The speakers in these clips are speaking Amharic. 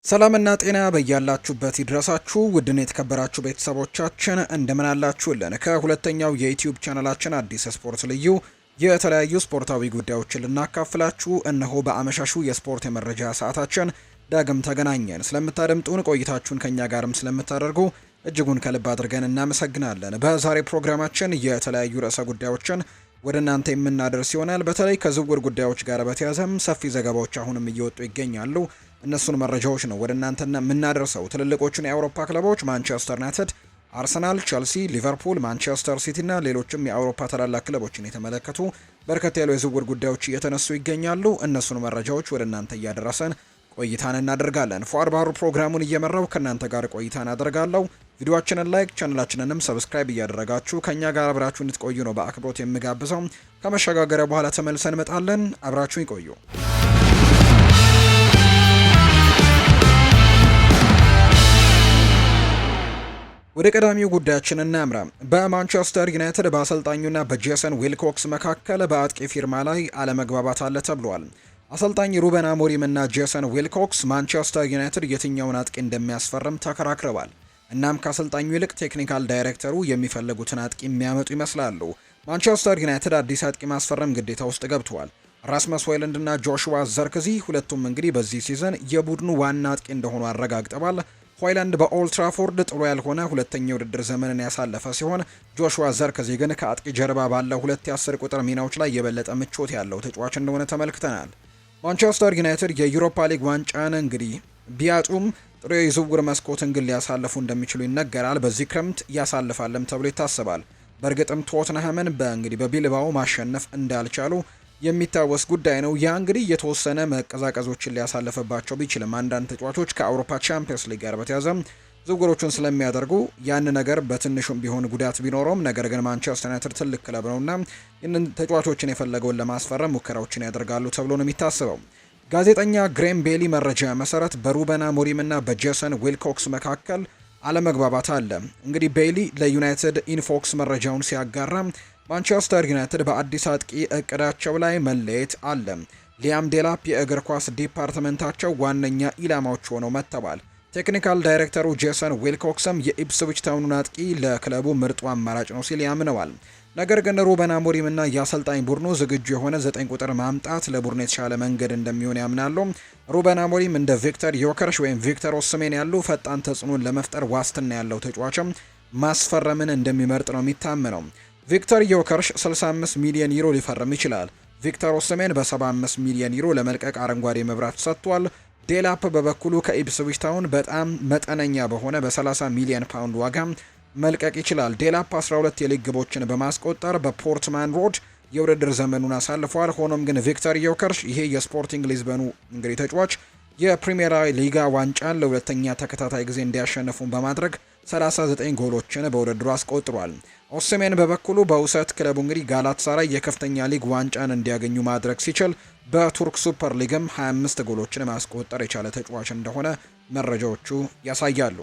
ሰላምና ጤና በያላችሁበት ይድረሳችሁ ውድን የተከበራችሁ ቤተሰቦቻችን እንደምን አላችሁልን? ከሁለተኛው የዩቲዩብ ቻናላችን አዲስ ስፖርት ልዩ የተለያዩ ስፖርታዊ ጉዳዮችን ልናካፍላችሁ እነሆ በአመሻሹ የስፖርት የመረጃ ሰዓታችን ዳግም ተገናኘን። ስለምታደምጡን ቆይታችሁን ከኛ ጋርም ስለምታደርጉ እጅጉን ከልብ አድርገን እናመሰግናለን። በዛሬ ፕሮግራማችን የተለያዩ ርዕሰ ጉዳዮችን ወደ እናንተ የምናደርስ ይሆናል። በተለይ ከዝውውር ጉዳዮች ጋር በተያያዘም ሰፊ ዘገባዎች አሁንም እየወጡ ይገኛሉ። እነሱን መረጃዎች ነው ወደ እናንተ የምናደርሰው። ትልልቆቹን የአውሮፓ ክለቦች ማንቸስተር ዩናይትድ፣ አርሰናል፣ ቸልሲ፣ ሊቨርፑል፣ ማንቸስተር ሲቲ እና ሌሎችም የአውሮፓ ታላላቅ ክለቦችን የተመለከቱ በርከት ያሉ የዝውውር ጉዳዮች እየተነሱ ይገኛሉ። እነሱን መረጃዎች ወደ እናንተ እያደረሰን ቆይታን እናደርጋለን። ፏር ባህሩ ፕሮግራሙን እየመራው ከእናንተ ጋር ቆይታን አደርጋለሁ። ቪዲዮአችንን ላይክ ቻናላችንንም ሰብስክራይብ እያደረጋችሁ ከኛ ጋር አብራችሁ እንድትቆዩ ነው በአክብሮት የምጋብዘው። ከመሸጋገሪያ በኋላ ተመልሰን እንመጣለን። አብራችሁ ይቆዩ። ወደ ቀዳሚው ጉዳያችን እናምራ። በማንቸስተር ዩናይትድ በአሰልጣኙና በጄሰን ዊልኮክስ መካከል በአጥቂ ፊርማ ላይ አለመግባባት አለ ተብሏል። አሰልጣኝ ሩበን አሞሪም እና ጄሰን ዊልኮክስ ማንቸስተር ዩናይትድ የትኛውን አጥቂ እንደሚያስፈርም ተከራክረዋል። እናም ከአሰልጣኙ ይልቅ ቴክኒካል ዳይሬክተሩ የሚፈልጉትን አጥቂ የሚያመጡ ይመስላሉ። ማንቸስተር ዩናይትድ አዲስ አጥቂ ማስፈረም ግዴታ ውስጥ ገብተዋል። ራስመስ ሆይሉንድ እና ጆሹዋ ዘርክዚ ሁለቱም እንግዲህ በዚህ ሲዝን የቡድኑ ዋና አጥቂ እንደሆኑ አረጋግጠዋል። ሆይላንድ በኦልድ ትራፎርድ ጥሩ ያልሆነ ሁለተኛ የውድድር ዘመንን ያሳለፈ ሲሆን ጆሹዋ ዘርክዚ ግን ከአጥቂ ጀርባ ባለው ሁለት የ10 ቁጥር ሚናዎች ላይ የበለጠ ምቾት ያለው ተጫዋች እንደሆነ ተመልክተናል። ማንቸስተር ዩናይትድ የዩሮፓ ሊግ ዋንጫን እንግዲህ ቢያጡም ጥሩ የዝውውር መስኮትን ግን ሊያሳልፉ እንደሚችሉ ይነገራል። በዚህ ክረምት ያሳልፋለም ተብሎ ይታሰባል። በእርግጥም ቶትንሃምን በቢልባኦ ማሸነፍ እንዳልቻሉ የሚታወስ ጉዳይ ነው። ያ እንግዲህ የተወሰነ መቀዛቀዞችን ሊያሳልፍባቸው ቢችልም አንዳንድ ተጫዋቾች ከአውሮፓ ቻምፒየንስ ሊግ ጋር በተያያዘ ዝውውሮቹን ስለሚያደርጉ ያን ነገር በትንሹም ቢሆን ጉዳት ቢኖረውም፣ ነገር ግን ማንቸስተር ዩናይትድ ትልቅ ክለብ ነውና ይህንን ተጫዋቾችን የፈለገውን ለማስፈረም ሙከራዎችን ያደርጋሉ ተብሎ ነው የሚታሰበው። ጋዜጠኛ ግሬም ቤሊ መረጃ መሰረት በሩበን አሞሪም እና በጄሰን ዊልኮክስ መካከል አለመግባባት አለ። እንግዲህ ቤሊ ለዩናይትድ ኢንፎክስ መረጃውን ሲያጋራ ማንቸስተር ዩናይትድ በአዲስ አጥቂ እቅዳቸው ላይ መለየት አለ። ሊያም ዴላፕ የእግር ኳስ ዲፓርትመንታቸው ዋነኛ ኢላማዎች ሆነው መጥተዋል። ቴክኒካል ዳይሬክተሩ ጄሰን ዊልኮክስም የኢፕስዊች ታውኑን አጥቂ ለክለቡ ምርጡ አማራጭ ነው ሲል ያምነዋል። ነገር ግን ሩበን አሞሪም እና የአሰልጣኝ ቡድኑ ዝግጁ የሆነ 9 ቁጥር ማምጣት ለቡድኑ የተሻለ መንገድ እንደሚሆን ያምናሉ። ሩበን አሞሪም እንደ ቪክተር ዮከርሽ ወይም ቪክተር ኦስሜን ያሉ ፈጣን ተጽዕኖን ለመፍጠር ዋስትና ያለው ተጫዋችም ማስፈረምን እንደሚመርጥ ነው የሚታመነው። ቪክተር ዮከርሽ 65 ሚሊዮን ዩሮ ሊፈርም ይችላል። ቪክተር ኦስሜን በ75 ሚሊዮን ዩሮ ለመልቀቅ አረንጓዴ መብራት ሰጥቷል። ዴላፕ በበኩሉ ከኢፕስዊች ታውን በጣም መጠነኛ በሆነ በ30 ሚሊዮን ፓውንድ ዋጋ መልቀቅ ይችላል። ዴላፕ 12 የሊግ ግቦችን በማስቆጠር በፖርትማን ሮድ የውድድር ዘመኑን አሳልፏል። ሆኖም ግን ቪክተር ዮከርሽ ይሄ የስፖርቲንግ ሊዝበኑ እንግዲህ ተጫዋች የፕሪሚየር ሊጋ ዋንጫን ለሁለተኛ ተከታታይ ጊዜ እንዲያሸንፉ በማድረግ 39 ጎሎችን በውድድሩ አስቆጥሯል። ኦስሜን በበኩሉ በውሰት ክለቡ እንግዲህ ጋላታሳራይ የከፍተኛ ሊግ ዋንጫን እንዲያገኙ ማድረግ ሲችል በቱርክ ሱፐር ሊግም 25 ጎሎችን ማስቆጠር የቻለ ተጫዋች እንደሆነ መረጃዎቹ ያሳያሉ።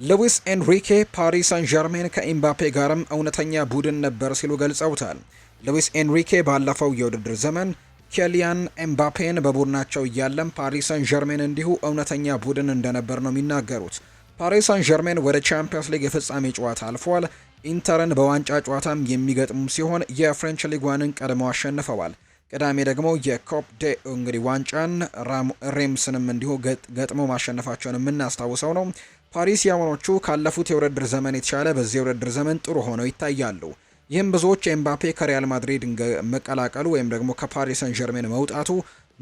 ሉዊስ ኤንሪኬ ፓሪስ ሳን ዠርሜን ከኤምባፔ ጋርም እውነተኛ ቡድን ነበር ሲሉ ገልጸውታል። ሉዊስ ኤንሪኬ ባለፈው የውድድር ዘመን ኬሊያን ኤምባፔን በቡድናቸው እያለም ፓሪስ ሳን ዠርሜን እንዲሁ እውነተኛ ቡድን እንደነበር ነው የሚናገሩት። ፓሪስ ሳን ዠርሜን ወደ ቻምፒየንስ ሊግ የፍጻሜ ጨዋታ አልፏል። ኢንተርን በዋንጫ ጨዋታም የሚገጥሙ ሲሆን የፍሬንች ሊግ ዋንን ቀድመው አሸንፈዋል። ቅዳሜ ደግሞ የኮፕ ዴ እንግዲህ ዋንጫን ሬምስንም እንዲሁ ገጥመው ማሸነፋቸውን የምናስታውሰው ነው። ፓሪሲያኖቹ ካለፉት የውድድር ዘመን የተሻለ በዚህ የውድድር ዘመን ጥሩ ሆነው ይታያሉ። ይህም ብዙዎች ኤምባፔ ከሪያል ማድሪድ መቀላቀሉ ወይም ደግሞ ከፓሪስ ሰን ዠርሜን መውጣቱ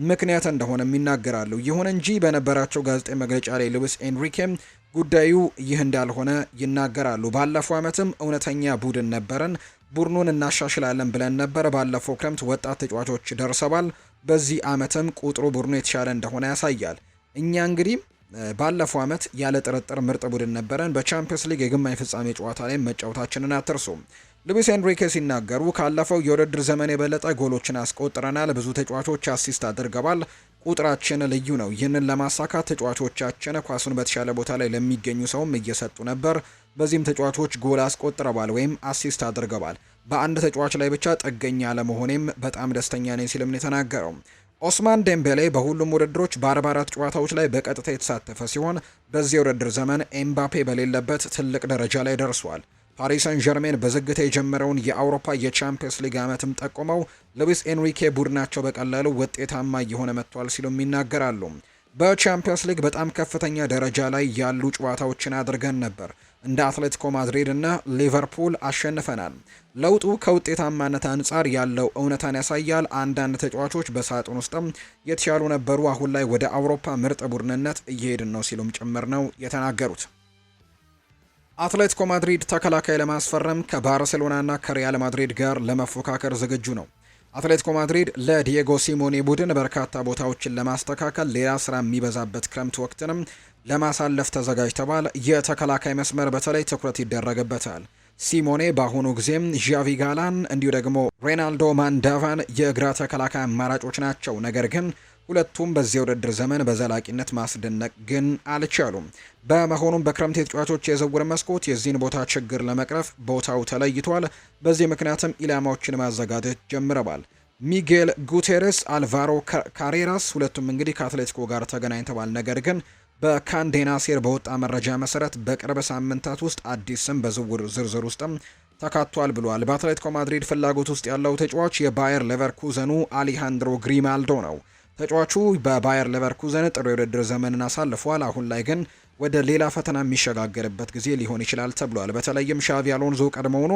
ምክንያት እንደሆነ ይናገራሉ። ይሁን እንጂ በነበራቸው ጋዜጣዊ መግለጫ ላይ ሉዊስ ኤንሪኬም ጉዳዩ ይህ እንዳልሆነ ይናገራሉ። ባለፈው ዓመትም እውነተኛ ቡድን ነበረን፣ ቡድኑን እናሻሽላለን ብለን ነበር። ባለፈው ክረምት ወጣት ተጫዋቾች ደርሰዋል። በዚህ ዓመትም ቁጥሩ ቡድኑ የተሻለ እንደሆነ ያሳያል። እኛ እንግዲህ ባለፈው ዓመት ያለ ጥርጥር ምርጥ ቡድን ነበረን። በቻምፒየንስ ሊግ የግማሽ ፍጻሜ ጨዋታ ላይ መጫወታችንን አትርሱ። ሉዊስ ኤንሪኬ ሲናገሩ ካለፈው የውድድር ዘመን የበለጠ ጎሎችን አስቆጥረናል። ብዙ ተጫዋቾች አሲስት አድርገዋል። ቁጥራችን ልዩ ነው። ይህንን ለማሳካት ተጫዋቾቻችን ኳሱን በተሻለ ቦታ ላይ ለሚገኙ ሰውም እየሰጡ ነበር። በዚህም ተጫዋቾች ጎል አስቆጥረዋል ወይም አሲስት አድርገዋል። በአንድ ተጫዋች ላይ ብቻ ጥገኛ ለመሆኔም በጣም ደስተኛ ነኝ ሲልም ነው የተናገረው። ኦስማን ዴምቤሌ በሁሉም ውድድሮች በ44 ጨዋታዎች ላይ በቀጥታ የተሳተፈ ሲሆን በዚህ የውድድር ዘመን ኤምባፔ በሌለበት ትልቅ ደረጃ ላይ ደርሷል። ፓሪስ ሰን ዠርሜን በዝግታ የጀመረውን የአውሮፓ የቻምፒየንስ ሊግ ዓመትም ጠቁመው ሉዊስ ኤንሪኬ ቡድናቸው በቀላሉ ውጤታማ እየሆነ መጥቷል ሲሉም ይናገራሉ። በቻምፒየንስ ሊግ በጣም ከፍተኛ ደረጃ ላይ ያሉ ጨዋታዎችን አድርገን ነበር። እንደ አትሌቲኮ ማድሪድ እና ሊቨርፑል አሸንፈናል። ለውጡ ከውጤታማነት አንጻር ያለው እውነታን ያሳያል። አንዳንድ ተጫዋቾች በሳጥን ውስጥም የተሻሉ ነበሩ። አሁን ላይ ወደ አውሮፓ ምርጥ ቡድንነት እየሄድን ነው ሲሉም ጭምር ነው የተናገሩት። አትሌቲኮ ማድሪድ ተከላካይ ለማስፈረም ከባርሴሎናና ከሪያል ማድሪድ ጋር ለመፎካከር ዝግጁ ነው። አትሌቲኮ ማድሪድ ለዲየጎ ሲሞኔ ቡድን በርካታ ቦታዎችን ለማስተካከል ሌላ ስራ የሚበዛበት ክረምት ወቅትንም ለማሳለፍ ተዘጋጅተዋል። የተከላካይ መስመር በተለይ ትኩረት ይደረግበታል። ሲሞኔ በአሁኑ ጊዜም ዣቪ ጋላን እንዲሁ ደግሞ ሬናልዶ ማንዳቫን የግራ ተከላካይ አማራጮች ናቸው። ነገር ግን ሁለቱም በዚህ የውድድር ዘመን በዘላቂነት ማስደነቅ ግን አልቻሉም። በመሆኑም በክረምት የተጫዋቾች የዝውውር መስኮት የዚህን ቦታ ችግር ለመቅረፍ ቦታው ተለይቷል። በዚህ ምክንያትም ኢላማዎችን ማዘጋጀት ጀምረዋል። ሚጌል ጉቴሬስ፣ አልቫሮ ካሬራስ ሁለቱም እንግዲህ ከአትሌቲኮ ጋር ተገናኝተዋል። ነገር ግን በካንዴናሴር በወጣ መረጃ መሰረት በቅርብ ሳምንታት ውስጥ አዲስ ስም በዝውውር ዝርዝር ውስጥም ተካቷል ብሏል። በአትሌቲኮ ማድሪድ ፍላጎት ውስጥ ያለው ተጫዋች የባየር ሌቨርኩዘኑ አሊሃንድሮ ግሪማልዶ ነው። ተጫዋቹ በባየር ሌቨርኩዘን ጥሩ የውድድር ዘመንን አሳልፏል። አሁን ላይ ግን ወደ ሌላ ፈተና የሚሸጋገርበት ጊዜ ሊሆን ይችላል ተብሏል። በተለይም ሻቪ አሎንዞ ቀድሞውኑ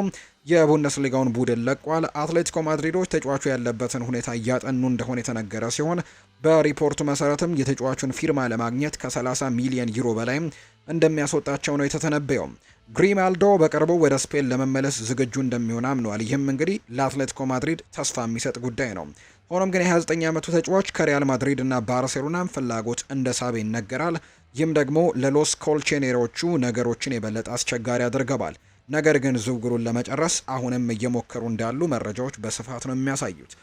የቡንደስሊጋውን ቡድን ለቋል። አትሌቲኮ ማድሪዶች ተጫዋቹ ያለበትን ሁኔታ እያጠኑ እንደሆነ የተነገረ ሲሆን በሪፖርቱ መሰረትም የተጫዋቹን ፊርማ ለማግኘት ከ30 ሚሊዮን ዩሮ በላይ እንደሚያስወጣቸው ነው የተተነበየው። ግሪማልዶ በቅርቡ ወደ ስፔን ለመመለስ ዝግጁ እንደሚሆን አምኗል። ይህም እንግዲህ ለአትሌቲኮ ማድሪድ ተስፋ የሚሰጥ ጉዳይ ነው። ሆኖም ግን የ29 ዓመቱ ተጫዋች ከሪያል ማድሪድ እና ባርሴሎና ፍላጎት እንደ ሳበ ይነገራል። ይህም ደግሞ ለሎስ ኮልቼኔሮቹ ነገሮችን የበለጠ አስቸጋሪ አድርገዋል። ነገር ግን ዝውውሩን ለመጨረስ አሁንም እየሞከሩ እንዳሉ መረጃዎች በስፋት ነው የሚያሳዩት።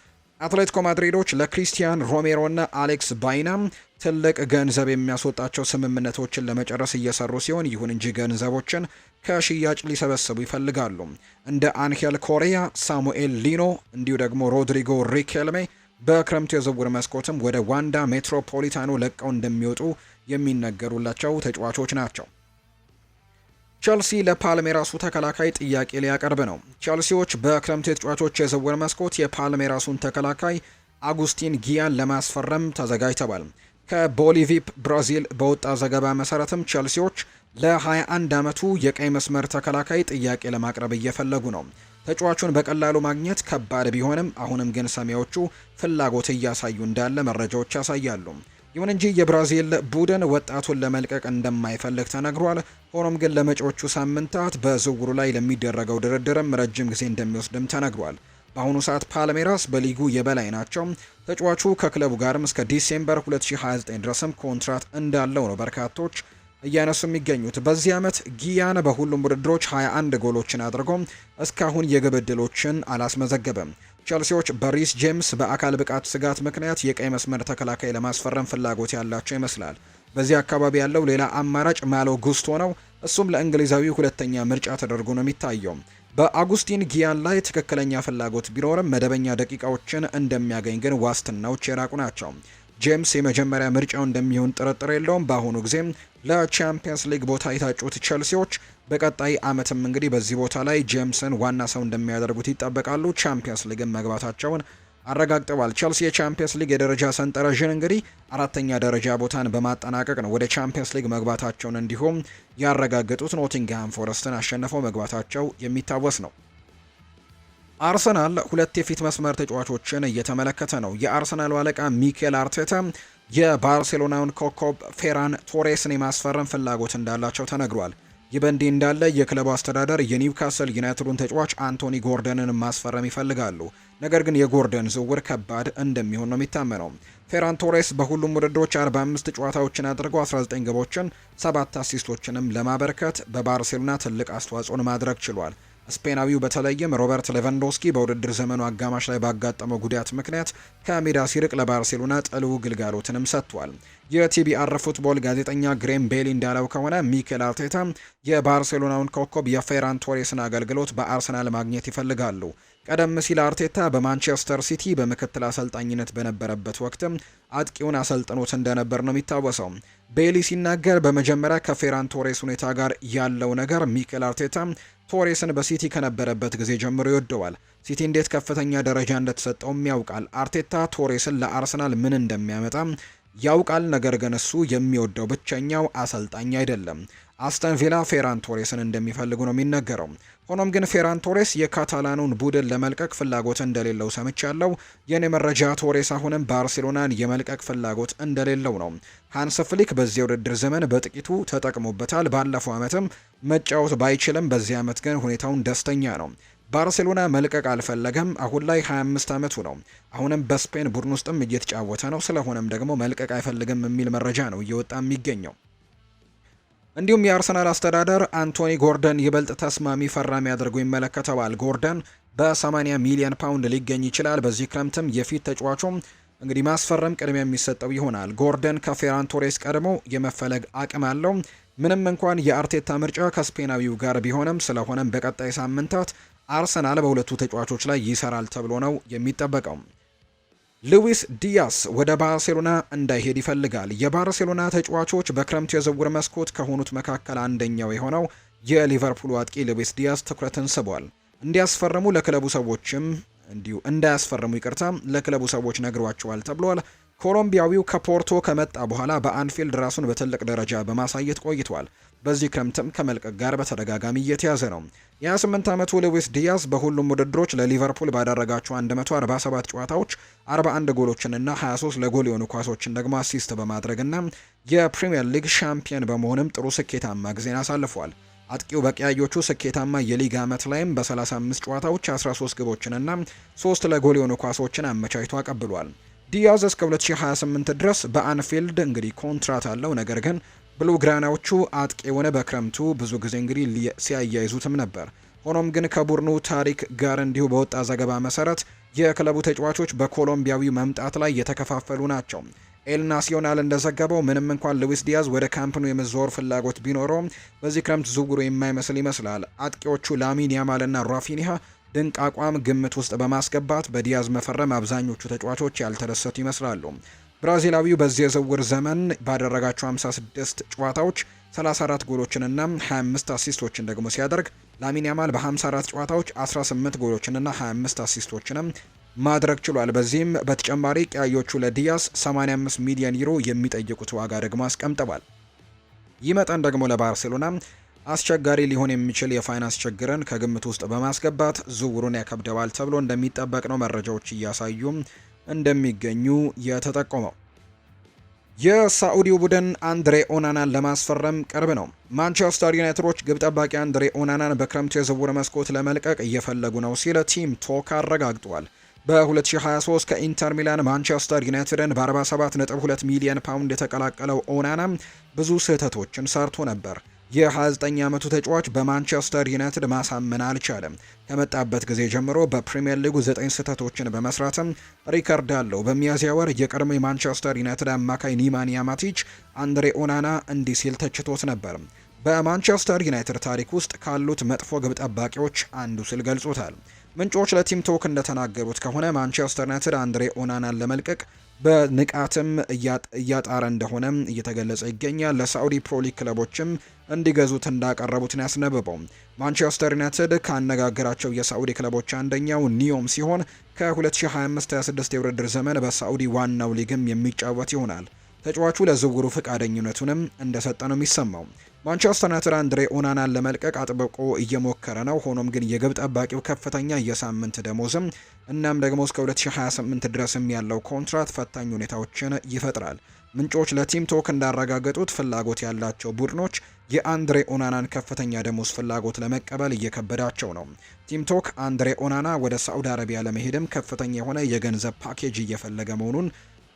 አትሌቲኮ ማድሪዶች ለክሪስቲያን ሮሜሮ እና አሌክስ ባይናም ትልቅ ገንዘብ የሚያስወጣቸው ስምምነቶችን ለመጨረስ እየሰሩ ሲሆን፣ ይሁን እንጂ ገንዘቦችን ከሽያጭ ሊሰበስቡ ይፈልጋሉ። እንደ አንሄል ኮሪያ፣ ሳሙኤል ሊኖ እንዲሁ ደግሞ ሮድሪጎ ሪኬልሜ በክረምቱ የዝውውር መስኮትም ወደ ዋንዳ ሜትሮፖሊታኖ ለቀው እንደሚወጡ የሚነገሩላቸው ተጫዋቾች ናቸው። ቸልሲ ለፓልሜራሱ ተከላካይ ጥያቄ ሊያቀርብ ነው። ቸልሲዎች በክረምቱ የተጫዋቾች የዝውውር መስኮት የፓልሜራሱን ተከላካይ አጉስቲን ጊያን ለማስፈረም ተዘጋጅተዋል። ከቦሊቪፕ ብራዚል በወጣ ዘገባ መሰረትም ቸልሲዎች ለ21 ዓመቱ የቀይ መስመር ተከላካይ ጥያቄ ለማቅረብ እየፈለጉ ነው። ተጫዋቹን በቀላሉ ማግኘት ከባድ ቢሆንም አሁንም ግን ሰማያዊዎቹ ፍላጎት እያሳዩ እንዳለ መረጃዎች ያሳያሉ። ይሁን እንጂ የብራዚል ቡድን ወጣቱን ለመልቀቅ እንደማይፈልግ ተነግሯል። ሆኖም ግን ለመጪዎቹ ሳምንታት በዝውውሩ ላይ ለሚደረገው ድርድርም ረጅም ጊዜ እንደሚወስድም ተነግሯል። በአሁኑ ሰዓት ፓልሜራስ በሊጉ የበላይ ናቸው። ተጫዋቹ ከክለቡ ጋርም እስከ ዲሴምበር 2029 ድረስም ኮንትራት እንዳለው ነው በርካቶች እያነሱ የሚገኙት። በዚህ ዓመት ጊያን በሁሉም ውድድሮች 21 ጎሎችን አድርጎ እስካሁን የግብ ዕድሎችን አላስመዘገበም። ቸልሲዎች በሪስ ጄምስ በአካል ብቃት ስጋት ምክንያት የቀይ መስመር ተከላካይ ለማስፈረም ፍላጎት ያላቸው ይመስላል። በዚህ አካባቢ ያለው ሌላ አማራጭ ማሎ ጉስቶ ነው። እሱም ለእንግሊዛዊ ሁለተኛ ምርጫ ተደርጎ ነው የሚታየው። በአጉስቲን ጊያን ላይ ትክክለኛ ፍላጎት ቢኖርም መደበኛ ደቂቃዎችን እንደሚያገኝ ግን ዋስትናዎች የራቁ ናቸው። ጄምስ የመጀመሪያ ምርጫው እንደሚሆን ጥርጥር የለውም። በአሁኑ ጊዜም ለቻምፒየንስ ሊግ ቦታ የታጩት ቸልሲዎች በቀጣይ ዓመትም እንግዲህ በዚህ ቦታ ላይ ጄምስን ዋና ሰው እንደሚያደርጉት ይጠበቃሉ። ቻምፒየንስ ሊግን መግባታቸውን አረጋግጠዋል። ቸልሲ የቻምፒየንስ ሊግ የደረጃ ሰንጠረዥን እንግዲህ 4ኛ ደረጃ ቦታን በማጠናቀቅ ነው ወደ ቻምፒየንስ ሊግ መግባታቸውን እንዲሁም ያረጋገጡት። ኖቲንግሃም ፎረስትን አሸንፈው መግባታቸው የሚታወስ ነው። አርሰናል ሁለት የፊት መስመር ተጫዋቾችን እየተመለከተ ነው። የአርሰናሉ አለቃ ሚኬል አርቴታ የባርሴሎናውን ኮከብ ፌራን ቶሬስን የማስፈረም ፍላጎት እንዳላቸው ተነግሯል። ይህ በእንዲህ እንዳለ የክለቡ አስተዳደር የኒውካስል ዩናይትዱን ተጫዋች አንቶኒ ጎርደንን ማስፈረም ይፈልጋሉ። ነገር ግን የጎርደን ዝውውር ከባድ እንደሚሆን ነው የሚታመነው። ፌራን ቶሬስ በሁሉም ውድድሮች 45 ጨዋታዎችን አድርገው 19 ግቦችን 7 አሲስቶችንም ለማበርከት በባርሴሎና ትልቅ አስተዋጽኦን ማድረግ ችሏል። ስፔናዊው በተለይም ሮበርት ሌቫንዶስኪ በውድድር ዘመኑ አጋማሽ ላይ ባጋጠመው ጉዳት ምክንያት ከሜዳ ሲርቅ ለባርሴሎና ጥሉ ግልጋሎትንም ሰጥቷል። የቲቢአር ፉትቦል ጋዜጠኛ ግሬም ቤሊ እንዳለው ከሆነ ሚኬል አርቴታ የባርሴሎናውን ኮከብ የፌራን ቶሬስን አገልግሎት በአርሰናል ማግኘት ይፈልጋሉ። ቀደም ሲል አርቴታ በማንቸስተር ሲቲ በምክትል አሰልጣኝነት በነበረበት ወቅትም አጥቂውን አሰልጥኖት እንደነበር ነው የሚታወሰው። ቤሊ ሲናገር በመጀመሪያ ከፌራን ቶሬስ ሁኔታ ጋር ያለው ነገር ሚኬል አርቴታ ቶሬስን በሲቲ ከነበረበት ጊዜ ጀምሮ ይወደዋል። ሲቲ እንዴት ከፍተኛ ደረጃ እንደተሰጠውም ያውቃል። አርቴታ ቶሬስን ለአርሰናል ምን እንደሚያመጣ ያውቃል። ነገር ግን እሱ የሚወደው ብቸኛው አሰልጣኝ አይደለም። አስተን ቪላ ፌራን ቶሬስን እንደሚፈልጉ ነው የሚነገረው። ሆኖም ግን ፌራን ቶሬስ የካታላኑን ቡድን ለመልቀቅ ፍላጎት እንደሌለው ሰምቻለሁ። የኔ መረጃ ቶሬስ አሁንም ባርሴሎናን የመልቀቅ ፍላጎት እንደሌለው ነው። ሃንስ ፍሊክ በዚህ የውድድር ዘመን በጥቂቱ ተጠቅሞበታል። ባለፈው ዓመትም መጫወት ባይችልም በዚህ ዓመት ግን ሁኔታውን ደስተኛ ነው። ባርሴሎና መልቀቅ አልፈለገም። አሁን ላይ 25 ዓመቱ ነው። አሁንም በስፔን ቡድን ውስጥም እየተጫወተ ነው። ስለሆነም ደግሞ መልቀቅ አይፈልግም የሚል መረጃ ነው እየወጣ የሚገኘው። እንዲሁም የአርሰናል አስተዳደር አንቶኒ ጎርደን ይበልጥ ተስማሚ ፈራሚ አድርጎ ይመለከተዋል። ጎርደን በ80 ሚሊዮን ፓውንድ ሊገኝ ይችላል። በዚህ ክረምትም የፊት ተጫዋቹም እንግዲህ ማስፈረም ቅድሚያ የሚሰጠው ይሆናል። ጎርደን ከፌራን ቶሬስ ቀድሞ የመፈለግ አቅም አለው። ምንም እንኳን የአርቴታ ምርጫ ከስፔናዊው ጋር ቢሆንም፣ ስለሆነም በቀጣይ ሳምንታት አርሰናል በሁለቱ ተጫዋቾች ላይ ይሰራል ተብሎ ነው የሚጠበቀው። ሉዊስ ዲያስ ወደ ባርሴሎና እንዳይሄድ ይፈልጋል። የባርሴሎና ተጫዋቾች በክረምቱ የዝውውር መስኮት ከሆኑት መካከል አንደኛው የሆነው የሊቨርፑል አጥቂ ሉዊስ ዲያስ ትኩረትን ስቧል። እንዲያስፈርሙ ለክለቡ ሰዎችም እንዳያስፈርሙ ለክለቡ ሰዎች ነግሯቸዋል ተብሏል። ኮሎምቢያዊው ከፖርቶ ከመጣ በኋላ በአንፊልድ ራሱን በትልቅ ደረጃ በማሳየት ቆይቷል። በዚህ ክረምትም ከመልቀቅ ጋር በተደጋጋሚ እየተያዘ ነው። የ28 ዓመቱ ሉዊስ ዲያዝ በሁሉም ውድድሮች ለሊቨርፑል ባደረጋቸው 147 ጨዋታዎች 41 ጎሎችንና 23 ለጎል የሆኑ ኳሶችን ደግሞ አሲስት በማድረግና የፕሪሚየር ሊግ ሻምፒየን በመሆንም ጥሩ ስኬታማ ጊዜን አሳልፏል። አጥቂው በቀያዮቹ ስኬታማ የሊግ ዓመት ላይም በ35 ጨዋታዎች 13 ግቦችንና 3 ለጎል የሆኑ ኳሶችን አመቻችቶ አቀብሏል። ዲያዝ እስከ 2028 ድረስ በአንፊልድ እንግዲህ ኮንትራት አለው። ነገር ግን ብሉ ግራናዎቹ አጥቂውን በክረምቱ ብዙ ጊዜ እንግዲህ ሲያያይዙትም ነበር። ሆኖም ግን ከቡድኑ ታሪክ ጋር እንዲሁ በወጣ ዘገባ መሰረት የክለቡ ተጫዋቾች በኮሎምቢያዊ መምጣት ላይ የተከፋፈሉ ናቸው። ኤል ናሲዮናል እንደዘገበው ምንም እንኳን ሉዊስ ዲያዝ ወደ ካምፕኑ የመዘወር ፍላጎት ቢኖረውም በዚህ ክረምት ዝውውሩ የማይመስል ይመስላል። አጥቂዎቹ ላሚን ያማልና ራፊኒሃ ድንቅ አቋም ግምት ውስጥ በማስገባት በዲያዝ መፈረም አብዛኞቹ ተጫዋቾች ያልተደሰቱ ይመስላሉ። ብራዚላዊው በዚህ የዝውውር ዘመን ባደረጋቸው 56 ጨዋታዎች 34 ጎሎችንና 25 አሲስቶችን ደግሞ ሲያደርግ ላሚን ያማል በ54 ጨዋታዎች 18 ጎሎችንና 25 አሲስቶችንም ማድረግ ችሏል። በዚህም በተጨማሪ ቀያዮቹ ለዲያስ 85 ሚሊዮን ዩሮ የሚጠይቁት ዋጋ ደግሞ አስቀምጠዋል። ይህ መጠን ደግሞ ለባርሴሎና አስቸጋሪ ሊሆን የሚችል የፋይናንስ ችግርን ከግምት ውስጥ በማስገባት ዝውውሩን ያከብደዋል ተብሎ እንደሚጠበቅ ነው መረጃዎች እያሳዩ እንደሚገኙ የተጠቆመው። የሳዑዲው ቡድን አንድሬ ኦናናን ለማስፈረም ቅርብ ነው። ማንቸስተር ዩናይትዶች ግብ ጠባቂ አንድሬ ኦናናን በክረምቱ የዝውውር መስኮት ለመልቀቅ እየፈለጉ ነው ሲል ቲም ቶክ አረጋግጧል። በ2023 ከኢንተር ሚላን ማንቸስተር ዩናይትድን በ47.2 ሚሊዮን ፓውንድ የተቀላቀለው ኦናና ብዙ ስህተቶችን ሰርቶ ነበር። የ29 ዓመቱ ተጫዋች በማንቸስተር ዩናይትድ ማሳመን አልቻለም። ከመጣበት ጊዜ ጀምሮ በፕሪሚየር ሊጉ 9 ስህተቶችን በመስራትም ሪከርድ አለው። በሚያዝያ ወር የቀድሞ የማንቸስተር ዩናይትድ አማካይ ኒማንያ ማቲች አንድሬ ኦናና እንዲህ ሲል ተችቶት ነበር። በማንቸስተር ዩናይትድ ታሪክ ውስጥ ካሉት መጥፎ ግብ ጠባቂዎች አንዱ ሲል ገልጾታል። ምንጮች ለቲም ቶክ እንደተናገሩት ከሆነ ማንቸስተር ዩናይትድ አንድሬ ኦናናን ለመልቀቅ በንቃትም እያጣረ እንደሆነ እየተገለጸ ይገኛል። ለሳዑዲ ፕሮሊግ ክለቦችም እንዲገዙት እንዳቀረቡት ነው ያስነበበው። ማንቸስተር ዩናይትድ ካነጋገራቸው የሳዑዲ ክለቦች አንደኛው ኒዮም ሲሆን ከ2025-26 የውድድር ዘመን በሳዑዲ ዋናው ሊግም የሚጫወት ይሆናል። ተጫዋቹ ለዝውውሩ ፈቃደኝነቱንም እንደሰጠ ነው የሚሰማው። ማንቸስተር ዩናይትድ አንድሬ ኦናናን ለመልቀቅ አጥብቆ እየሞከረ ነው። ሆኖም ግን የግብ ጠባቂው ከፍተኛ የሳምንት ደሞዝም እናም ደግሞ እስከ 2028 ድረስም ያለው ኮንትራት ፈታኝ ሁኔታዎችን ይፈጥራል። ምንጮች ለቲም ቶክ እንዳረጋገጡት ፍላጎት ያላቸው ቡድኖች የአንድሬ ኦናናን ከፍተኛ ደሞዝ ፍላጎት ለመቀበል እየከበዳቸው ነው። ቲም ቶክ አንድሬ ኦናና ወደ ሳዑዲ አረቢያ ለመሄድም ከፍተኛ የሆነ የገንዘብ ፓኬጅ እየፈለገ መሆኑን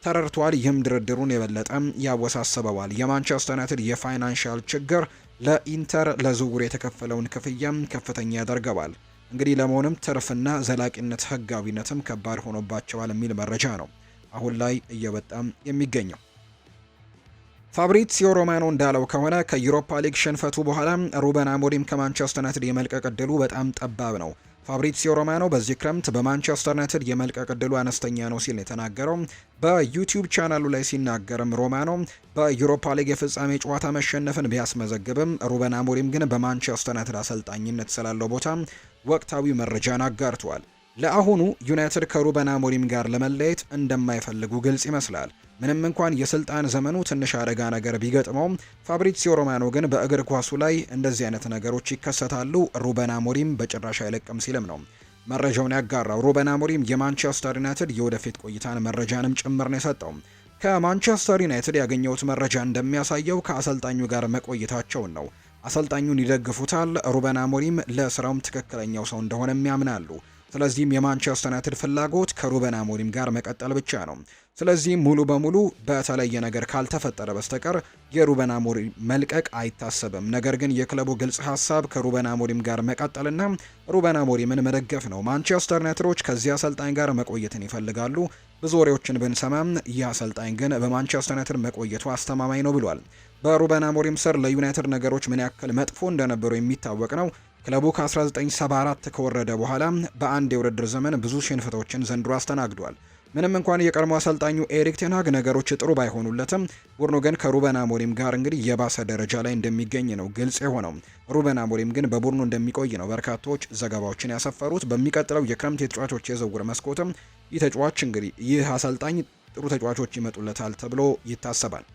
ተረድቷል። ይህም ድርድሩን የበለጠ ያወሳስበዋል። የማንቸስተር ዩናይትድ የፋይናንሻል ችግር ለኢንተር ለዝውውር የተከፈለውን ክፍያም ከፍተኛ ያደርገዋል። እንግዲህ ለመሆንም ትርፍና ዘላቂነት ህጋዊነትም ከባድ ሆኖባቸዋል የሚል መረጃ ነው አሁን ላይ እየወጣም የሚገኘው። ፋብሪዚዮ ሮማኖ እንዳለው ከሆነ ከዩሮፓ ሊግ ሽንፈቱ በኋላ ሩበን አሞሪም ከማንቸስተር ዩናይትድ የመልቀቅ እድሉ በጣም ጠባብ ነው። ፋብሪዚዮ ሮማኖ በዚህ ክረምት በማንቸስተር ዩናይትድ የመልቀቅ ዕድሉ አነስተኛ ነው ሲል የተናገረው። በዩቲዩብ ቻናሉ ላይ ሲናገርም ሮማኖ በዩሮፓ ሊግ የፍጻሜ ጨዋታ መሸነፍን ቢያስመዘግብም ሩበን አሞሪም ግን በማንቸስተር ዩናይትድ አሰልጣኝነት ስላለው ቦታ ወቅታዊ መረጃን አጋርቷል። ለአሁኑ ዩናይትድ ከሩበን አሞሪም ጋር ለመለየት እንደማይፈልጉ ግልጽ ይመስላል። ምንም እንኳን የስልጣን ዘመኑ ትንሽ አደጋ ነገር ቢገጥመውም ፋብሪዚዮ ሮማኖ ግን በእግር ኳሱ ላይ እንደዚህ አይነት ነገሮች ይከሰታሉ፣ ሩበን አሞሪም በጭራሽ አይለቅም ሲልም ነው መረጃውን ያጋራው። ሩበን አሞሪም የማንቸስተር ዩናይትድ የወደፊት ቆይታን መረጃንም ጭምር ነው የሰጠው። ከማንቸስተር ዩናይትድ ያገኘሁት መረጃ እንደሚያሳየው ከአሰልጣኙ ጋር መቆየታቸውን ነው። አሰልጣኙን ይደግፉታል። ሩበን አሞሪም ለስራውም ትክክለኛው ሰው እንደሆነም ያምናሉ። ስለዚህም የማንቸስተር ዩናይትድ ፍላጎት ከሩበን አሞሪም ጋር መቀጠል ብቻ ነው። ስለዚህም ሙሉ በሙሉ በተለየ ነገር ካልተፈጠረ በስተቀር የሩበን አሞሪም መልቀቅ አይታሰብም። ነገር ግን የክለቡ ግልጽ ሀሳብ ከሩበን አሞሪም ጋር መቀጠልና ሩበን አሞሪምን መደገፍ ነው። ማንቸስተር ዩናይትዶች ከዚህ አሰልጣኝ ጋር መቆየትን ይፈልጋሉ። ብዙ ወሬዎችን ብንሰማም ይህ አሰልጣኝ ግን በማንቸስተር ዩናይትድ መቆየቱ አስተማማኝ ነው ብሏል። በሩበን አሞሪም ስር ለዩናይትድ ነገሮች ምን ያክል መጥፎ እንደነበሩ የሚታወቅ ነው። ክለቡ ከ1974 ከወረደ በኋላ በአንድ የውድድር ዘመን ብዙ ሽንፈቶችን ዘንድሮ አስተናግዷል። ምንም እንኳን የቀድሞ አሰልጣኙ ኤሪክ ቴን ሃግ ነገሮች ጥሩ ባይሆኑለትም ቡድኑ ግን ከሩበን አሞሪም ጋር እንግዲህ የባሰ ደረጃ ላይ እንደሚገኝ ነው ግልጽ የሆነው። ሩበን አሞሪም ግን በቡድኑ እንደሚቆይ ነው በርካቶች ዘገባዎችን ያሰፈሩት። በሚቀጥለው የክረምት የተጫዋቾች የዝውውር መስኮትም ይህ አሰልጣኝ ጥሩ ተጫዋቾች ይመጡለታል ተብሎ ይታሰባል።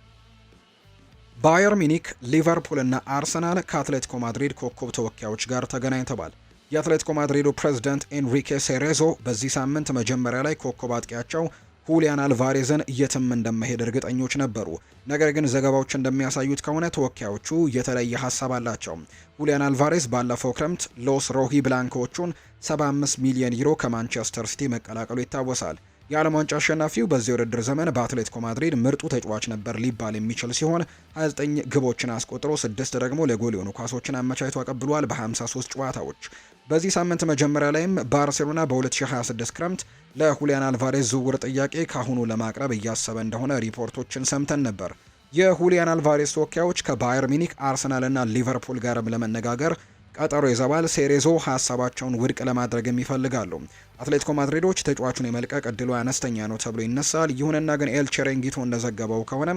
ባየር ሚኒክ፣ ሊቨርፑል እና አርሰናል ከአትሌቲኮ ማድሪድ ኮከብ ተወካዮች ጋር ተገናኝተዋል። የአትሌቲኮ ማድሪዱ ፕሬዝዳንት ኤንሪኬ ሴሬዞ በዚህ ሳምንት መጀመሪያ ላይ ኮከብ አጥቂያቸው ሁሊያን አልቫሬዝን የትም እንደማይሄድ እርግጠኞች ነበሩ። ነገር ግን ዘገባዎች እንደሚያሳዩት ከሆነ ተወካዮቹ የተለየ ሀሳብ አላቸው። ሁሊያን አልቫሬዝ ባለፈው ክረምት ሎስ ሮሂ ብላንኮቹን 75 ሚሊዮን ዩሮ ከማንቸስተር ሲቲ መቀላቀሉ ይታወሳል። የዓለም ዋንጫ አሸናፊው በዚህ ውድድር ዘመን በአትሌቲኮ ማድሪድ ምርጡ ተጫዋች ነበር ሊባል የሚችል ሲሆን 29 ግቦችን አስቆጥሮ 6 ደግሞ ለጎል የሆኑ ኳሶችን አመቻችቶ አቀብሏል በ53 ጨዋታዎች። በዚህ ሳምንት መጀመሪያ ላይም ባርሴሎና በ2026 ክረምት ለሁሊያን አልቫሬዝ ዝውውር ጥያቄ ካሁኑ ለማቅረብ እያሰበ እንደሆነ ሪፖርቶችን ሰምተን ነበር። የሁሊያን አልቫሬዝ ተወካዮች ከባየር ሚኒክ፣ አርሰናል እና ሊቨርፑል ጋርም ለመነጋገር ቀጠሮ ይዘዋል። ሴሬዞ ሀሳባቸውን ውድቅ ለማድረግም ይፈልጋሉ። አትሌቲኮ ማድሪዶች ተጫዋቹን የመልቀቅ እድሉ አነስተኛ ነው ተብሎ ይነሳል። ይሁንና ግን ኤል ቼሬንጊቶ እንደዘገበው ከሆነ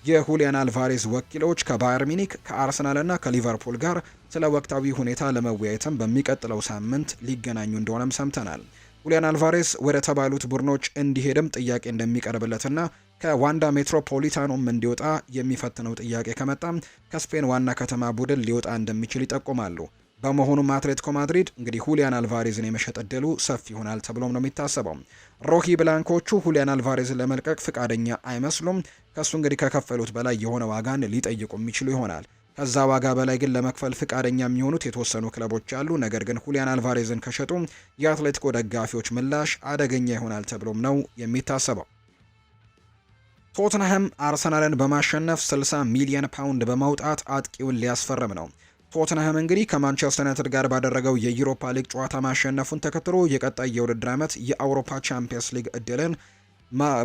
የሁሊያን አልቫሬዝ ወኪሎች ከባየር ሚኒክ፣ ከአርሰናል እና ከሊቨርፑል ጋር ስለ ወቅታዊ ሁኔታ ለመወያየትም በሚቀጥለው ሳምንት ሊገናኙ እንደሆነም ሰምተናል። ሁሊያን አልቫሬዝ ወደ ተባሉት ቡድኖች እንዲሄድም ጥያቄ እንደሚቀርብለትና ከዋንዳ ሜትሮፖሊታኖም እንዲወጣ የሚፈትነው ጥያቄ ከመጣ ከስፔን ዋና ከተማ ቡድን ሊወጣ እንደሚችል ይጠቁማሉ። በመሆኑም አትሌቲኮ ማድሪድ እንግዲህ ሁሊያን አልቫሬዝን የመሸጥ እድሉ ሰፊ ይሆናል ተብሎም ነው የሚታሰበው። ሮሂ ብላንኮቹ ሁሊያን አልቫሬዝን ለመልቀቅ ፍቃደኛ አይመስሉም። ከሱ እንግዲህ ከከፈሉት በላይ የሆነ ዋጋን ሊጠይቁ የሚችሉ ይሆናል። ከዛ ዋጋ በላይ ግን ለመክፈል ፍቃደኛ የሚሆኑት የተወሰኑ ክለቦች አሉ። ነገር ግን ሁሊያን አልቫሬዝን ከሸጡ የአትሌቲኮ ደጋፊዎች ምላሽ አደገኛ ይሆናል ተብሎም ነው የሚታሰበው። ቶትንሃም አርሰናልን በማሸነፍ 60 ሚሊዮን ፓውንድ በማውጣት አጥቂውን ሊያስፈርም ነው። ቶትንሃም እንግዲህ ከማንቸስተር ዩናይትድ ጋር ባደረገው የዩሮፓ ሊግ ጨዋታ ማሸነፉን ተከትሎ የቀጣይ የውድድር ዓመት የአውሮፓ ቻምፒየንስ ሊግ እድልን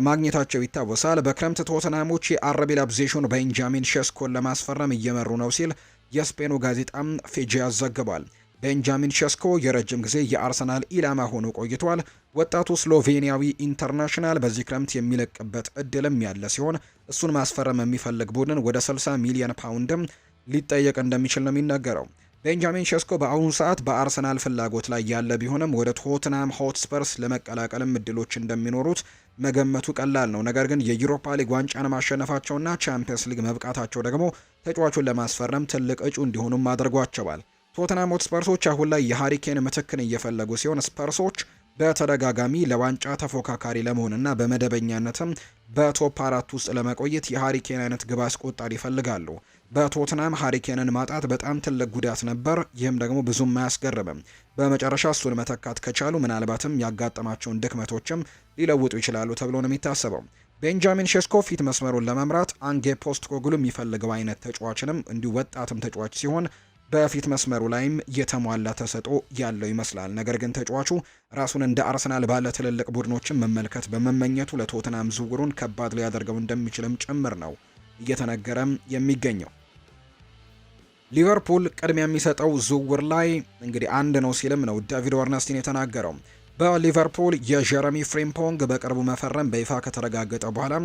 ማግኘታቸው ይታወሳል። በክረምት ቶትንሃሞች የአርቢ ላይፕዚጉን ቤንጃሚን ሼስኮን ለማስፈረም እየመሩ ነው ሲል የስፔኑ ጋዜጣም ፌጂያስ ዘግቧል። ቤንጃሚን ሼስኮ የረጅም ጊዜ የአርሰናል ኢላማ ሆኖ ቆይቷል። ወጣቱ ስሎቬኒያዊ ኢንተርናሽናል በዚህ ክረምት የሚለቅበት እድልም ያለ ሲሆን እሱን ማስፈረም የሚፈልግ ቡድን ወደ 60 ሚሊዮን ፓውንድም ሊጠየቅ እንደሚችል ነው የሚነገረው። ቤንጃሚን ሼስኮ በአሁኑ ሰዓት በአርሰናል ፍላጎት ላይ ያለ ቢሆንም ወደ ቶትንሃም ሆትስፐርስ ለመቀላቀልም እድሎች እንደሚኖሩት መገመቱ ቀላል ነው። ነገር ግን የዩሮፓ ሊግ ዋንጫን ማሸነፋቸውና ቻምፒየንስ ሊግ መብቃታቸው ደግሞ ተጫዋቹን ለማስፈረም ትልቅ እጩ እንዲሆኑም አድርጓቸዋል። ቶትንሃም ሆትስፐርሶች አሁን ላይ የሃሪኬን ምትክን እየፈለጉ ሲሆን ስፐርሶች በተደጋጋሚ ለዋንጫ ተፎካካሪ ለመሆንና በመደበኛነትም በቶፕ 4 ውስጥ ለመቆየት የሃሪኬን አይነት ግብ አስቆጣሪ ይፈልጋሉ። በቶትናም ሃሪኬንን ማጣት በጣም ትልቅ ጉዳት ነበር። ይህም ደግሞ ብዙም አያስገርምም። በመጨረሻ እሱን መተካት ከቻሉ ምናልባትም ያጋጠማቸውን ድክመቶችም ሊለውጡ ይችላሉ ተብሎ ነው የሚታሰበው። ቤንጃሚን ሼስኮ ፊት መስመሩን ለመምራት አንጌ ፖስቴኮግሉ የሚፈልገው አይነት ተጫዋችንም እንዲሁ ወጣትም ተጫዋች ሲሆን በፊት መስመሩ ላይም የተሟላ ተሰጥኦ ያለው ይመስላል። ነገር ግን ተጫዋቹ ራሱን እንደ አርሰናል ባለ ትልልቅ ቡድኖችን መመልከት በመመኘቱ ለቶትናም ዝውውሩን ከባድ ሊያደርገው እንደሚችልም ጭምር ነው እየተነገረም የሚገኘው። ሊቨርፑል ቅድሚያ የሚሰጠው ዝውውር ላይ እንግዲህ አንድ ነው ሲልም ነው ዳቪድ ኦርነስቲን የተናገረው። በሊቨርፑል የጀረሚ ፍሪምፖንግ በቅርቡ መፈረም በይፋ ከተረጋገጠ በኋላ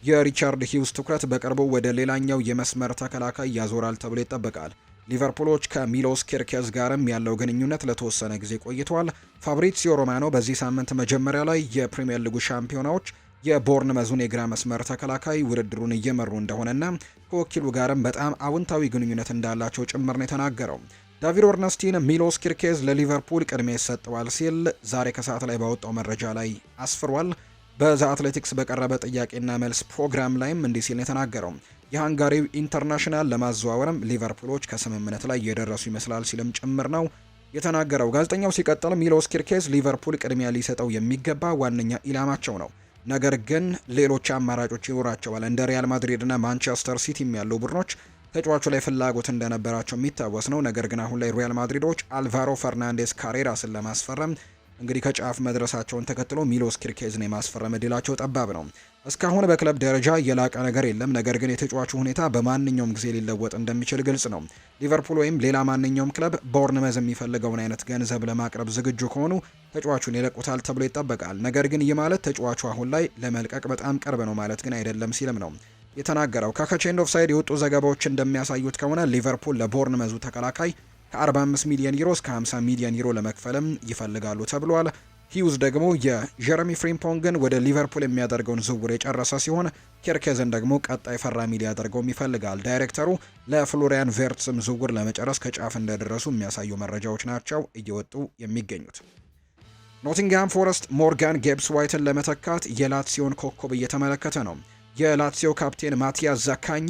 የሪቻርድ ሂውስ ትኩረት በቅርቡ ወደ ሌላኛው የመስመር ተከላካይ ያዞራል ተብሎ ይጠበቃል። ሊቨርፑሎች ከሚሎስ ኪርኬዝ ጋርም ያለው ግንኙነት ለተወሰነ ጊዜ ቆይቷል። ፋብሪሲዮ ሮማኖ በዚህ ሳምንት መጀመሪያ ላይ የፕሪሚየር ሊጉ ሻምፒዮናዎች የቦርንመዙን የግራ መስመር ተከላካይ ውድድሩን እየመሩ እንደሆነና ከወኪሉ ጋርም በጣም አዎንታዊ ግንኙነት እንዳላቸው ጭምር ነው የተናገረው። ዳቪድ ኦርነስቲን ሚሎስ ኪርኬዝ ለሊቨርፑል ቅድሚያ ይሰጠዋል ሲል ዛሬ ከሰዓት ላይ ባወጣው መረጃ ላይ አስፍሯል። በዛ አትሌቲክስ በቀረበ ጥያቄና መልስ ፕሮግራም ላይም እንዲህ ሲል ነው የተናገረው። የሃንጋሪው ኢንተርናሽናል ለማዘዋወርም ሊቨርፑሎች ከስምምነት ላይ የደረሱ ይመስላል ሲልም ጭምር ነው የተናገረው። ጋዜጠኛው ሲቀጥል ሚሎስ ኪርኬዝ ሊቨርፑል ቅድሚያ ሊሰጠው የሚገባ ዋነኛ ኢላማቸው ነው፣ ነገር ግን ሌሎች አማራጮች ይኖራቸዋል። እንደ ሪያል ማድሪድ እና ማንቸስተር ሲቲም ያሉ ቡድኖች ተጫዋቹ ላይ ፍላጎት እንደነበራቸው የሚታወስ ነው። ነገር ግን አሁን ላይ ሪያል ማድሪዶች አልቫሮ ፈርናንዴስ ካሬራስን ለማስፈረም እንግዲህ ከጫፍ መድረሳቸውን ተከትሎ ሚሎስ ኪርኬዝን የማስፈረም እድላቸው ጠባብ ነው። እስካሁን በክለብ ደረጃ የላቀ ነገር የለም፣ ነገር ግን የተጫዋቹ ሁኔታ በማንኛውም ጊዜ ሊለወጥ እንደሚችል ግልጽ ነው። ሊቨርፑል ወይም ሌላ ማንኛውም ክለብ ቦርንመዝ የሚፈልገውን አይነት ገንዘብ ለማቅረብ ዝግጁ ከሆኑ ተጫዋቹን ይለቁታል ተብሎ ይጠበቃል። ነገር ግን ይህ ማለት ተጫዋቹ አሁን ላይ ለመልቀቅ በጣም ቅርብ ነው ማለት ግን አይደለም ሲልም ነው የተናገረው። ከቼንድ ኦፍ ሳይድ የወጡ ዘገባዎች እንደሚያሳዩት ከሆነ ሊቨርፑል ለቦርንመዙ ተከላካይ ከ45 ሚሊዮን ዩሮ እስከ 50 ሚሊዮን ዩሮ ለመክፈልም ይፈልጋሉ ተብሏል። ሂውዝ ደግሞ የጀረሚ ፍሪምፖንግን ወደ ሊቨርፑል የሚያደርገውን ዝውውር የጨረሰ ሲሆን ኪርኬዝን ደግሞ ቀጣይ ፈራሚ ሊያደርገውም ይፈልጋል። ዳይሬክተሩ ለፍሎሪያን ቬርትስም ዝውውር ለመጨረስ ከጫፍ እንደደረሱ የሚያሳዩ መረጃዎች ናቸው እየወጡ የሚገኙት። ኖቲንግሃም ፎረስት ሞርጋን ጌብስ ዋይትን ለመተካት የላትሲዮን ኮከብ እየተመለከተ ነው። የላትሲዮ ካፕቴን ማቲያስ ዛካኝ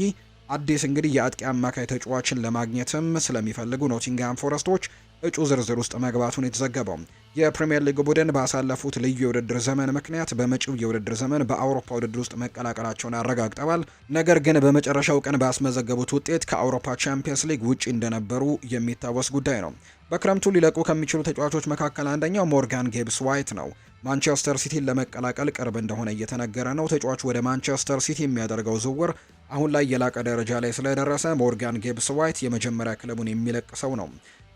አዲስ እንግዲህ የአጥቂ አማካይ ተጫዋችን ለማግኘትም ስለሚፈልጉ ኖቲንግሃም ፎረስቶች እጩ ዝርዝር ውስጥ መግባቱን የተዘገበው። የፕሪሚየር ሊግ ቡድን ባሳለፉት ልዩ የውድድር ዘመን ምክንያት በመጪው የውድድር ዘመን በአውሮፓ ውድድር ውስጥ መቀላቀላቸውን አረጋግጠዋል። ነገር ግን በመጨረሻው ቀን ባስመዘገቡት ውጤት ከአውሮፓ ቻምፒየንስ ሊግ ውጪ እንደነበሩ የሚታወስ ጉዳይ ነው። በክረምቱ ሊለቁ ከሚችሉ ተጫዋቾች መካከል አንደኛው ሞርጋን ጌብስ ዋይት ነው። ማንቸስተር ሲቲን ለመቀላቀል ቅርብ እንደሆነ እየተነገረ ነው። ተጫዋቹ ወደ ማንቸስተር ሲቲ የሚያደርገው ዝውውር አሁን ላይ የላቀ ደረጃ ላይ ስለደረሰ ሞርጋን ጌብስ ዋይት የመጀመሪያ ክለቡን የሚለቅ ሰው ነው።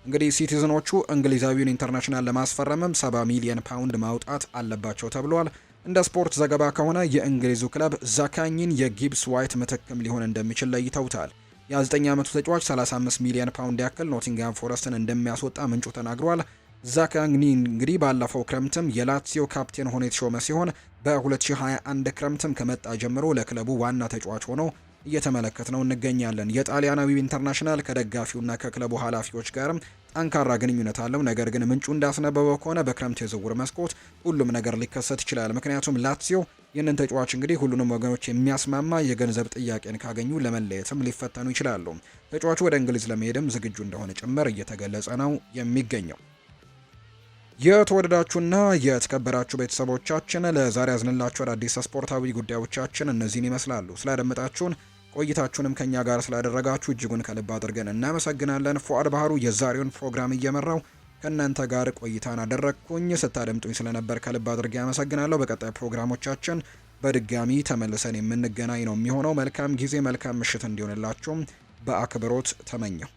እንግዲህ ሲቲዝኖቹ እንግሊዛዊውን ኢንተርናሽናል ለማስፈረምም 70 ሚሊዮን ፓውንድ ማውጣት አለባቸው ተብሏል። እንደ ስፖርት ዘገባ ከሆነ የእንግሊዙ ክለብ ዛካኝን የጊብስ ዋይት ምትክም ሊሆን እንደሚችል ለይተውታል። የ9 ዓመቱ ተጫዋች 35 ሚሊዮን ፓውንድ ያክል ኖቲንግሃም ፎረስትን እንደሚያስወጣ ምንጩ ተናግሯል። ዛካግኒ እንግዲህ ባለፈው ክረምትም የላትሲዮ ካፕቴን ሆኖ የተሾመ ሲሆን በ2021 ክረምትም ከመጣ ጀምሮ ለክለቡ ዋና ተጫዋች ሆኖ እየተመለከት ነው እንገኛለን። የጣሊያናዊው ኢንተርናሽናል ከደጋፊውና ከክለቡ ኃላፊዎች ጋርም ጠንካራ ግንኙነት አለው። ነገር ግን ምንጩ እንዳስነበበው ከሆነ በክረምት የዝውውር መስኮት ሁሉም ነገር ሊከሰት ይችላል። ምክንያቱም ላትሲዮ ይህንን ተጫዋች እንግዲህ ሁሉንም ወገኖች የሚያስማማ የገንዘብ ጥያቄን ካገኙ ለመለየትም ሊፈተኑ ይችላሉ። ተጫዋቹ ወደ እንግሊዝ ለመሄድም ዝግጁ እንደሆነ ጭምር እየተገለጸ ነው የሚገኘው። የተወደዳችሁና የተከበራችሁ ቤተሰቦቻችን ለዛሬ ያዝንላችሁ አዳዲስ ስፖርታዊ ጉዳዮቻችን እነዚህን ይመስላሉ። ስላደመጣችሁን ቆይታችሁንም ከኛ ጋር ስላደረጋችሁ እጅጉን ከልብ አድርገን እናመሰግናለን። ፉአድ ባህሩ የዛሬውን ፕሮግራም እየመራው ከእናንተ ጋር ቆይታን አደረግኩኝ። ስታደምጡኝ ስለነበር ከልብ አድርጌ አመሰግናለሁ። በቀጣይ ፕሮግራሞቻችን በድጋሚ ተመልሰን የምንገናኝ ነው የሚሆነው። መልካም ጊዜ፣ መልካም ምሽት እንዲሆንላችሁም በአክብሮት ተመኘው።